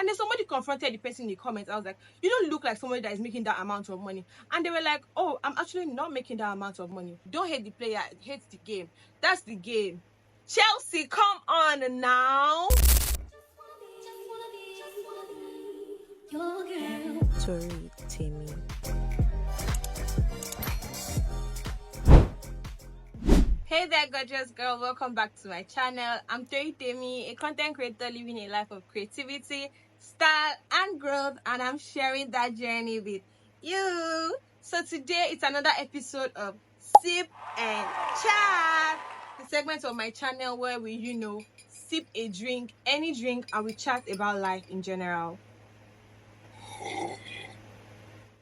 And then somebody confronted the person in the comments. I was like, you don't look like somebody that is making that amount of money. And they were like, oh, I'm actually not making that amount of money. Don't hate the player, hate the game. That's the game. Chelsea, come on now. Tori Timmy. Hey there, gorgeous girl. Welcome back to my channel. I'm Tori Timmy, a content creator living a life of creativity, style, and growth, and I'm sharing that journey with you. So today it's another episode of Sip and Chat, the segment of my channel where we, sip a drink, any drink, and we chat about life in general.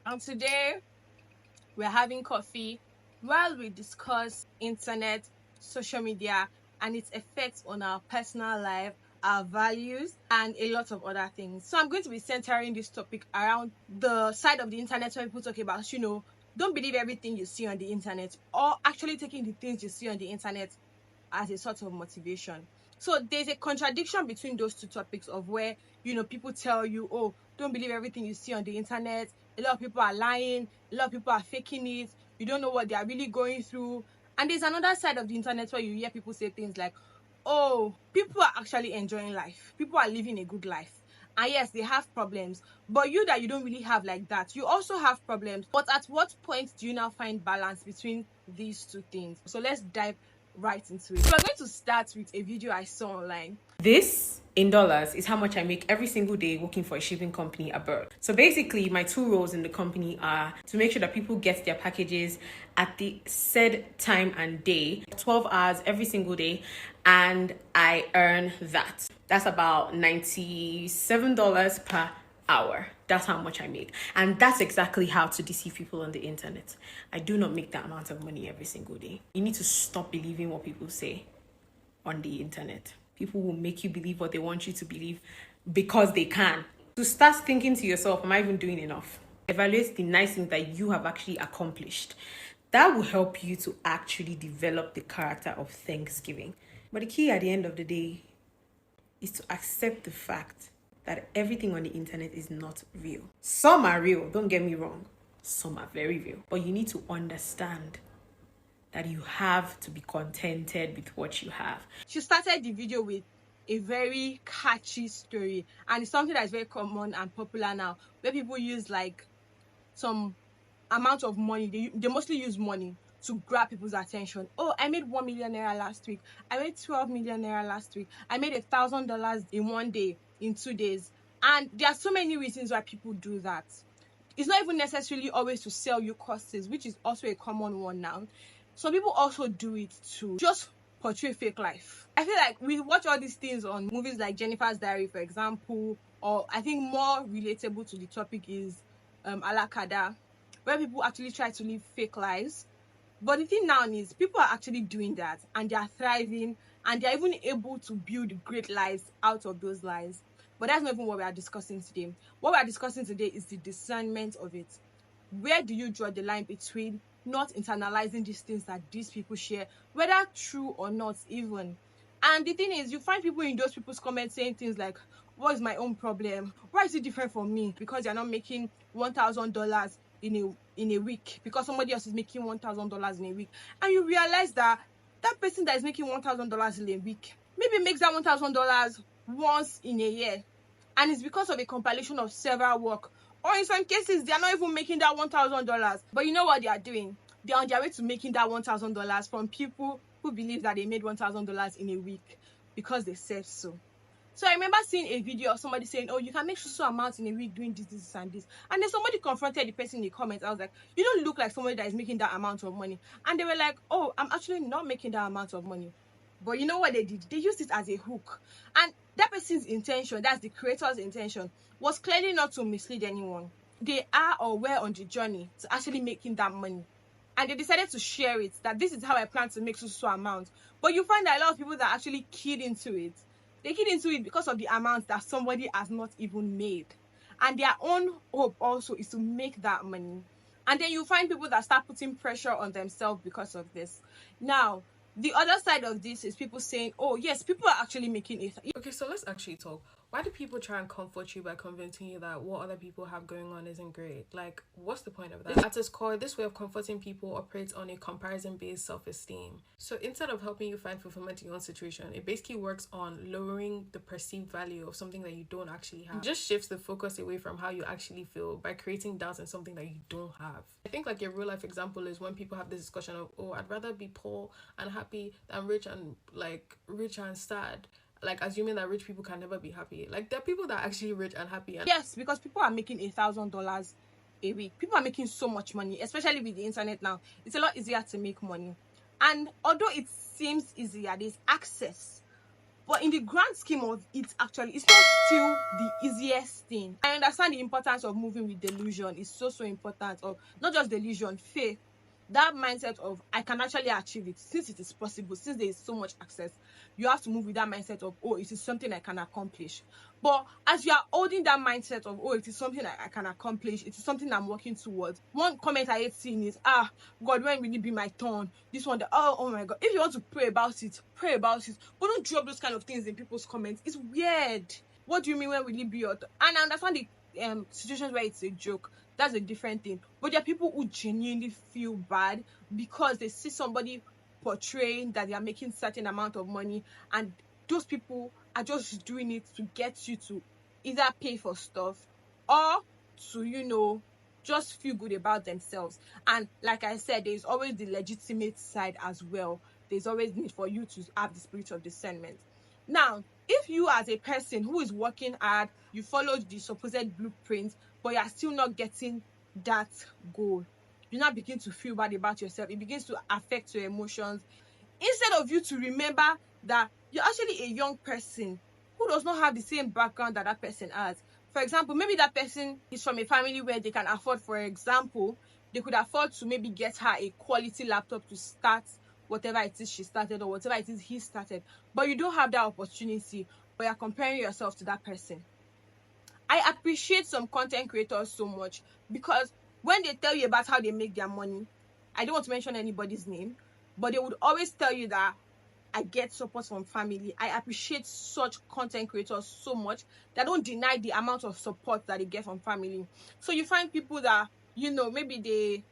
And today we're having coffee while we discuss internet, social media, and its effects on our personal life, our values, and a lot of other things. So I'm going to be centering this topic around the side of the internet where people talk about, don't believe everything you see on the internet, or actually taking the things you see on the internet as a sort of motivation. So there's a contradiction between those two topics of where, people tell you, oh, don't believe everything you see on the internet. A lot of people are lying. A lot of people are faking it. You don't know what they are really going through. And there's another side of the internet where you hear people say things like, oh, people are actually enjoying life. People are living a good life. And yes, they have problems. But you don't really have like that. You also have problems. But at what point do you now find balance between these two things? So let's dive right into it. So we're going to start with a video I saw online. This, in dollars, is how much I make every single day working for a shipping company abroad. So basically, my two roles in the company are to make sure that people get their packages at the said time and day, 12 hours every single day, and I earn that. That's about $97 per hour. That's how much I make. And that's exactly how to deceive people on the internet. I do not make that amount of money every single day. You need to stop believing what people say on the internet. People will make you believe what they want you to believe because they can. To start thinking to yourself, am I even doing enough? Evaluate the nice things that you have actually accomplished. That will help you to actually develop the character of Thanksgiving. But the key at the end of the day is to accept the fact that everything on the internet is not real. Some are real, don't get me wrong. Some are very real. But you need to understand that you have to be contented with what you have. She started the video with a very catchy story, and it's something that is very common and popular now, where people use like some amount of money. They mostly use money to grab people's attention. Oh, I made 1 million naira last week. I made 12 million naira last week. I made $1,000 in one day, in 2 days. And there are so many reasons why people do that. It's not even necessarily always to sell you courses, which is also a common one now. Some people also do it to just portray fake life. I feel like we watch all these things on movies like Jennifer's Diary, for example, or I think more relatable to the topic is Alakada, where people actually try to live fake lives. But the thing now is people are actually doing that, and they are thriving, and they're even able to build great lives out of those lives. But that's not even what we are discussing today. What we are discussing today is the discernment of it. Where do you draw the line between not internalizing these things that these people share, whether true or not even? And the thing is, you find people in those people's comments saying things like, what is my own problem? Why is it different from me? Because you're not making $1,000 in a week, because somebody else is making $1,000 in a week. And you realize that that person that is making $1,000 in a week maybe makes that $1,000 once in a year. And it's because of a compilation of several work. Or in some cases, they are not even making that $1,000. But you know what they are doing? They are on their way to making that $1,000 from people who believe that they made $1,000 in a week because they said so. So I remember seeing a video of somebody saying, oh, you can make so amounts in a week doing this, and this. And then somebody confronted the person in the comments. I was like, you don't look like somebody that is making that amount of money. And they were like, oh, I'm actually not making that amount of money. But you know what they did? They used it as a hook. And that person's intention, that's the creator's intention, was clearly not to mislead anyone. They are or were on the journey to actually making that money. And they decided to share it, that this is how I plan to make so amount. But you find that a lot of people that actually keyed into it, they keyed into it because of the amount that somebody has not even made. And their own hope also is to make that money. And then you find people that start putting pressure on themselves because of this. Now, the other side of this is people saying, oh yes, people are actually making it. Okay, so let's actually talk. Why do people try and comfort you by convincing you that what other people have going on isn't great? Like, what's the point of that? At its core, this way of comforting people operates on a comparison-based self-esteem. So instead of helping you find fulfillment in your own situation, it basically works on lowering the perceived value of something that you don't actually have. It just shifts the focus away from how you actually feel by creating doubts in something that you don't have. I think like a real life example is when people have this discussion of, oh, I'd rather be poor and happy than rich and sad, like assuming that rich people can never be happy. Like there are people that are actually rich and happy. And yes, because people are making $1,000 a week. People are making so much money, especially with the internet now. It's a lot easier to make money. And although it seems easier, there's access. But in the grand scheme of it, actually, it's not still the easiest thing. I understand the importance of moving with delusion. It's so important. Or not just delusion, faith. That mindset of I can actually achieve it since it is possible, since there is so much access. You have to move with that mindset of, oh, it is something I can accomplish. But as you are holding that mindset of, oh, it is something I can accomplish, it is something I'm working towards. One comment I hate seeing is, God, when will it be my turn? This one, oh my God. If you want to pray about it, pray about it. But don't drop those kind of things in people's comments. It's weird. What do you mean when will it be your turn? And I understand the situations where it's a joke. That's a different thing. But there are people who genuinely feel bad because they see somebody portraying that they are making certain amount of money, and those people are just doing it to get you to either pay for stuff or to just feel good about themselves. And like I said, there's always the legitimate side as well. There's always need for you to have the spirit of discernment. Now, if you as a person who is working hard, you follow the supposed blueprint, but you are still not getting that goal, you now begin to feel bad about yourself. It begins to affect your emotions. Instead of you to remember that you're actually a young person who does not have the same background that that person has. For example, maybe that person is from a family where they can afford, for example, they could afford to maybe get her a quality laptop to start whatever it is she started or whatever it is he started. But you don't have that opportunity, but you're comparing yourself to that person. I appreciate some content creators so much because when they tell you about how they make their money, I don't want to mention anybody's name, but they would always tell you that I get support from family. I appreciate such content creators so much that don't deny the amount of support that they get from family. So you find people that, maybe they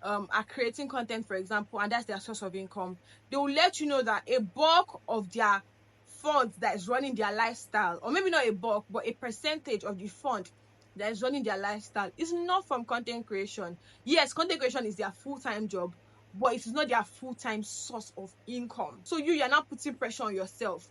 are creating content, for example, and that's their source of income. They will let you know that a bulk of their fund that is running their lifestyle, or maybe not a bulk, but a percentage of the fund that is running their lifestyle is not from content creation. Yes, content creation is their full-time job, but it is not their full-time source of income. So you're not putting pressure on yourself.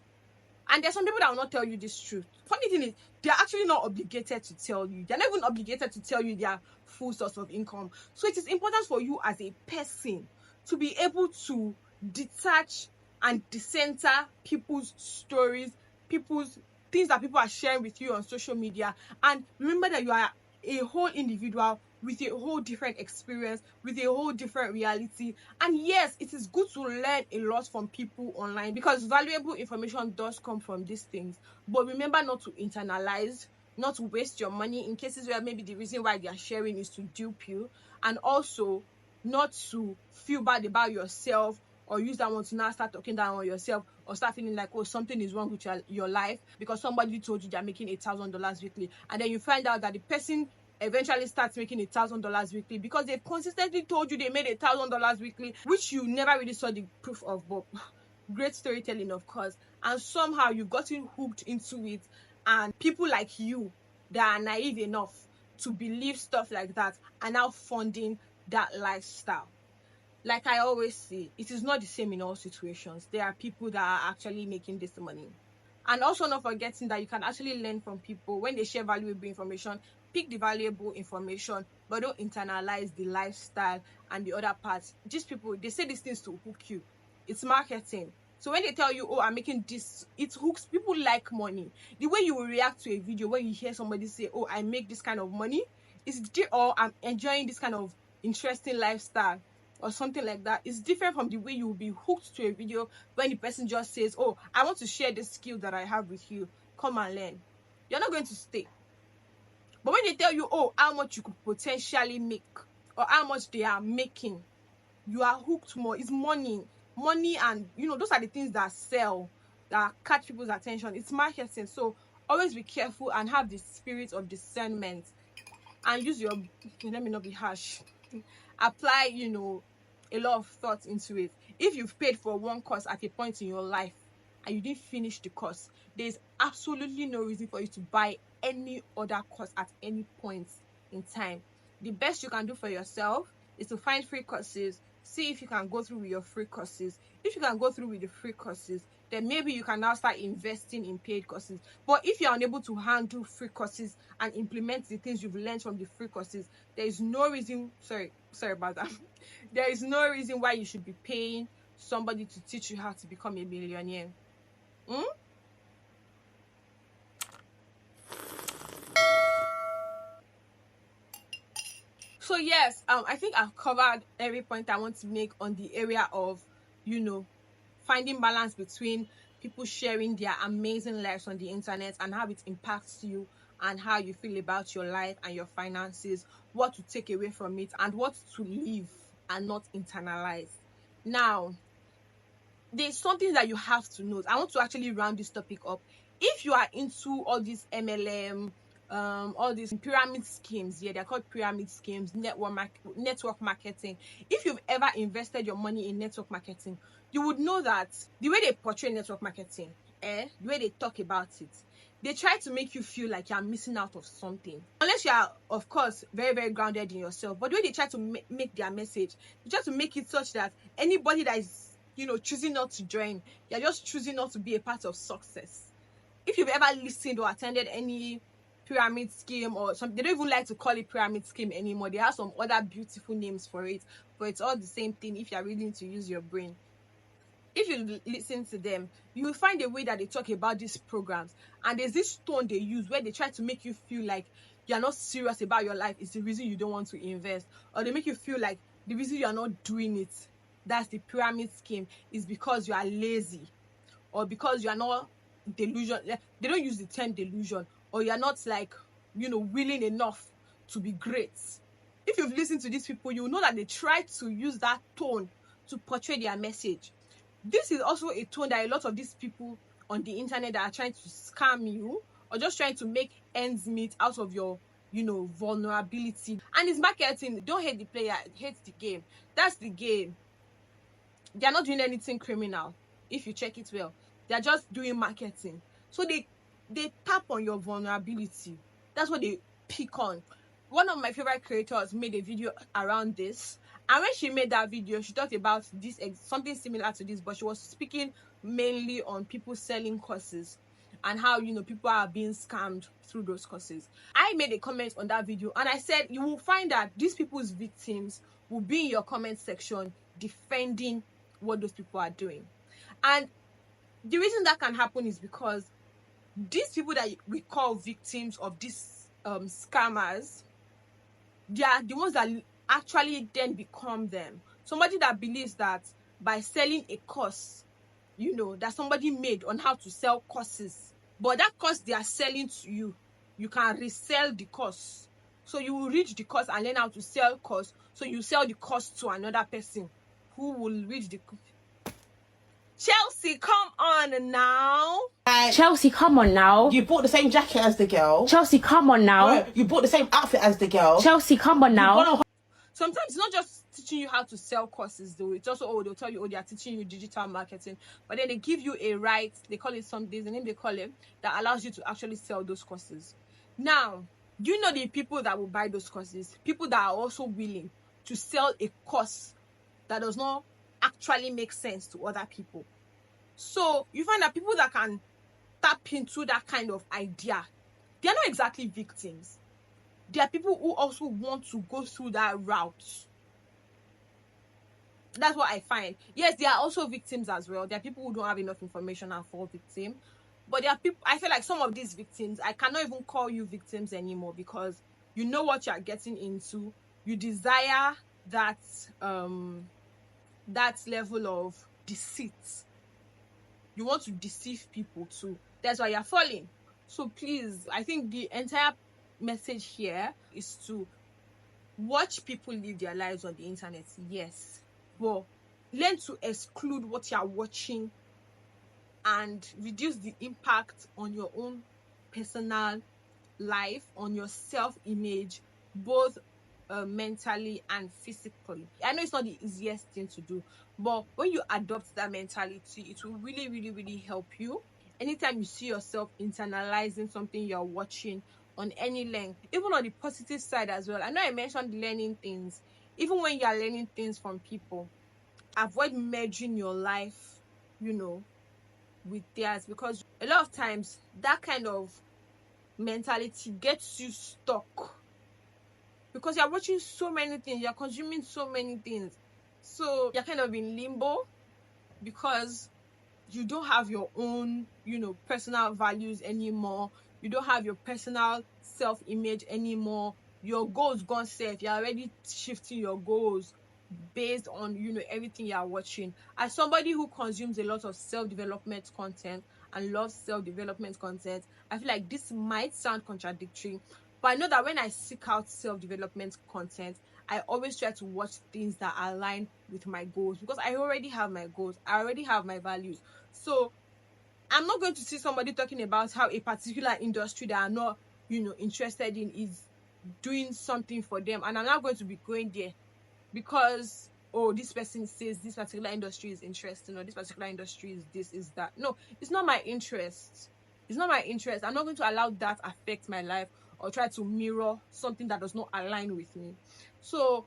And there's some people that will not tell you this truth. Funny thing is, they're actually not obligated to tell you. They're not even obligated to tell you their full source of income. So it is important for you as a person to be able to detach and decenter people's stories, people's things that people are sharing with you on social media. And remember that you are a whole individual with a whole different experience, with a whole different reality. And yes, it is good to learn a lot from people online because valuable information does come from these things. But remember not to internalize, not to waste your money in cases where maybe the reason why they are sharing is to dupe you, and also not to feel bad about yourself or use that one to now start talking down on yourself or start feeling like, oh, something is wrong with your life because somebody told you they're making $1,000 weekly. And then you find out that the person eventually starts making $1,000 weekly because they consistently told you they made $1,000 weekly, which you never really saw the proof of. But great storytelling, of course. And somehow you've gotten hooked into it, and people like you that are naive enough to believe stuff like that are now funding that lifestyle. Like I always say, it is not the same in all situations. There are people that are actually making this money. And also not forgetting that you can actually learn from people when they share valuable information. Pick the valuable information, but don't internalize the lifestyle and the other parts. These people, they say these things to hook you. It's marketing. So when they tell you, oh, I'm making this, it hooks. People like money. The way you will react to a video when you hear somebody say, oh, I make this kind of money, or I'm enjoying this kind of interesting lifestyle or something like that, is different from the way you will be hooked to a video when the person just says, oh, I want to share this skill that I have with you. Come and learn. You're not going to stay. But when they tell you, oh, how much you could potentially make or how much they are making, you are hooked more. It's money. Money, and those are the things that sell, that catch people's attention. It's marketing. So always be careful and have the spirit of discernment, and use your, let me not be harsh, apply, a lot of thought into it. If you've paid for one course at a point in your life and you didn't finish the course, there's absolutely no reason for you to buy any other course at any point in time. The best you can do for yourself is to find free courses, see if you can go through with your free courses. If you can go through with the free courses, then maybe you can now start investing in paid courses. But if you're unable to handle free courses and implement the things you've learned from the free courses, there is no reason, sorry about that. There is no reason why you should be paying somebody to teach you how to become a millionaire. So yes, I think I've covered every point I want to make on the area of, finding balance between people sharing their amazing lives on the internet and how it impacts you and how you feel about your life and your finances, what to take away from it and what to leave and not internalize. Now, there's something that you have to note. I want to actually round this topic up. If you are into all these MLM, all these pyramid schemes, they're called pyramid schemes, network marketing. If you've ever invested your money in network marketing, you would know that the way they portray network marketing, the way they talk about it, they try to make you feel like you're missing out of something. Unless you are, of course, very, very grounded in yourself. But the way they try to make their message, they try to make it such that anybody that is, choosing not to join, you're just choosing not to be a part of success. If you've ever listened or attended any pyramid scheme or something, they don't even like to call it pyramid scheme anymore. They have some other beautiful names for it, but it's all the same thing if you're willing to use your brain. If you listen to them, you will find a way that they talk about these programs, and there's this tone they use where they try to make you feel like you're not serious about your life is the reason you don't want to invest, or they make you feel like the reason you're not doing it, that's the pyramid scheme, is because you are lazy or because you are not delusion. They don't use the term delusion, or you're not willing enough to be great. If you've listened to these people, you know that they try to use that tone to portray their message. This is also a tone that a lot of these people on the internet that are trying to scam you or just trying to make ends meet out of your vulnerability. And it's marketing. Don't hate the player, hate the game. That's the game. They're not doing anything criminal. If you check it well, they're just doing marketing. So they tap on your vulnerability. That's what they pick on. One of my favorite creators made a video around this, and when she made that video, she talked about this, something similar to this, but she was speaking mainly on people selling courses and how people are being scammed through those courses. I made a comment on that video and I said you will find that these people's victims will be in your comment section defending what those people are doing. And the reason that can happen is because these people that we call victims of these scammers, they are the ones that actually then become them. Somebody that believes that by selling a course, that somebody made on how to sell courses, but that course they are selling to you, you can resell the course. So you will read the course and learn how to sell course. So you sell the course to another person who will read the. Chelsea, come on now. Chelsea, come on now. You bought the same jacket as the girl. Chelsea, come on now. No, you bought the same outfit as the girl. Chelsea, come on now. Sometimes it's not just teaching you how to sell courses though. It's also, they'll tell you, they are teaching you digital marketing. But then they give you a right, they call it there's a name they call it, that allows you to actually sell those courses. Now, do you know the people that will buy those courses? People that are also willing to sell a course that does not actually make sense to other people. So you find that people that can tap into that kind of idea, they are not exactly victims. There are people who also want to go through that route. That's what I find. Yes, there are also victims as well. There are people who don't have enough information and fall victim. But there are people, I feel like some of these victims, I cannot even call you victims anymore because you know what you are getting into. You desire that level of deceit. You want to deceive people too. That's why you're falling. So please, I think the entire message here is to watch people live their lives on the internet, yes, but learn to exclude what you're watching and reduce the impact on your own personal life, on your self-image, both mentally and physically. I know it's not the easiest thing to do, but when you adopt that mentality, it will really, really, really help you. Anytime you see yourself internalizing something you're watching on any length, even on the positive side as well. I know I mentioned learning things. Even when you're learning things from people, avoid merging your life, with theirs, because a lot of times that kind of mentality gets you stuck because you're watching so many things, you're consuming so many things, so you're kind of in limbo because you don't have your own personal values anymore. You don't have your personal self-image anymore. Your goals gone safe. You're already shifting your goals based on everything you're watching. As somebody who consumes a lot of self-development content and loves self-development content, I feel like this might sound contradictory, but I know that when I seek out self-development content, I always try to watch things that align with my goals, because I already have my goals, I already have my values. So I'm not going to see somebody talking about how a particular industry that I'm not interested in is doing something for them, and I'm not going to be going there because this person says this particular industry is interesting, or this particular industry is this, is that. No, it's not my interest. It's not my interest. I'm not going to allow that affect my life or try to mirror something that does not align with me. So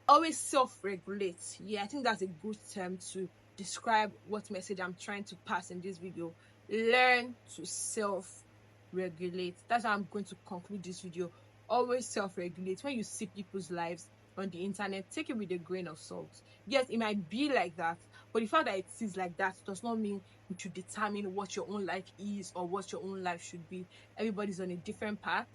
always self-regulate. Yeah, I think that's a good term to describe what message I'm trying to pass in this video. Learn to self-regulate. That's how I'm going to conclude this video. Always self-regulate. When you see people's lives on the internet, take it with a grain of salt. Yes, it might be like that, but the fact that it is like that does not mean you should determine what your own life is or what your own life should be. Everybody's on a different path.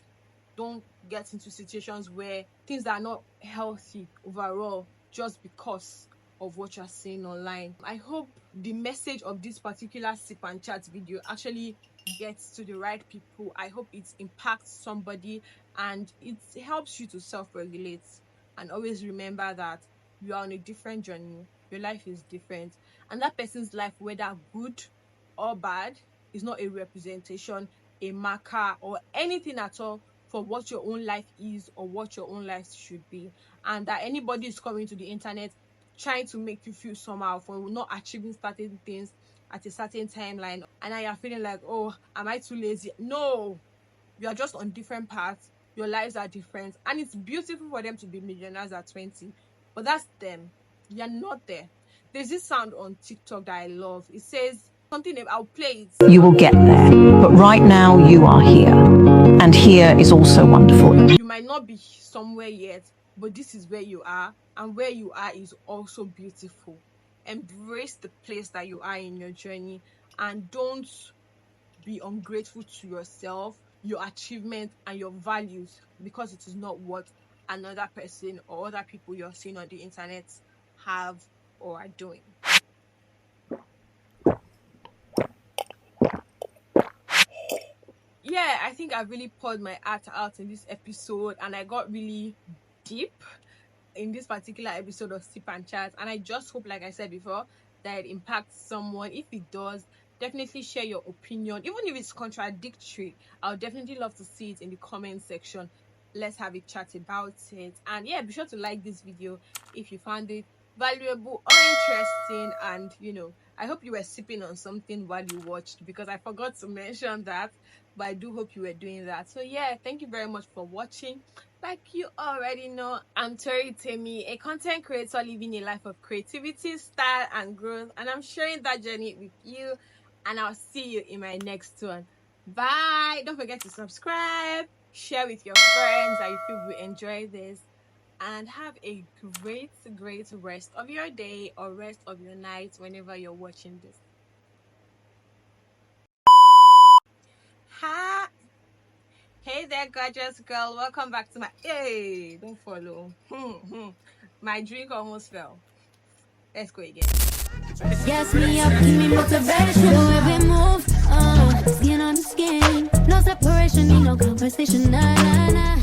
Don't get into situations where things are not healthy overall just because of what you're seeing online. I hope the message of this particular sip and chat video actually gets to the right people. I hope it impacts somebody and it helps you to self-regulate. And always remember that you are on a different journey. Your life is different, and that person's life, whether good or bad, is not a representation, a marker, or anything at all for what your own life is or what your own life should be. And that anybody is coming to the internet trying to make you feel somehow for not achieving certain things at a certain timeline, and now you're feeling like, oh, am I too lazy? No, you are just on different paths. Your lives are different, and it's beautiful for them to be millionaires at 20, but that's them. You're not there. There's this sound on TikTok that I love. It says something, I'll play it. You will get there, but right now you are here, and here is also wonderful. You might not be somewhere yet, but this is where you are, and where you are is also beautiful. Embrace the place that you are in your journey, and don't be ungrateful to yourself, your achievement, and your values because it is not what another person or other people you're seeing on the internet have or are doing. Yeah, I think I really poured my heart out in this episode, and I got really deep in this particular episode of Sip and Chat, and I just hope, like I said before, that it impacts someone. If it does, definitely share your opinion. Even if it's contradictory, I'll definitely love to see it in the comment section. Let's have a chat about it. And yeah, be sure to like this video if you found it valuable or interesting. And I hope you were sipping on something while you watched, because I forgot to mention that, but I do hope you were doing that. So yeah, thank you very much for watching. Like you already know, I'm Tori Temi, a content creator living a life of creativity, style, and growth, and I'm sharing that journey with you, and I'll see you in my next one. Bye. Don't forget to subscribe, share with your friends that you feel will enjoy this, and have a great rest of your day or rest of your night whenever you're watching this. Hi. Hey there, gorgeous girl. Welcome back to my... Hey, don't follow. My drink almost fell. Let's go again. Yes, me up, give me motivation. Every move, skin on the skin. No separation, need no conversation. Nah, nah, nah.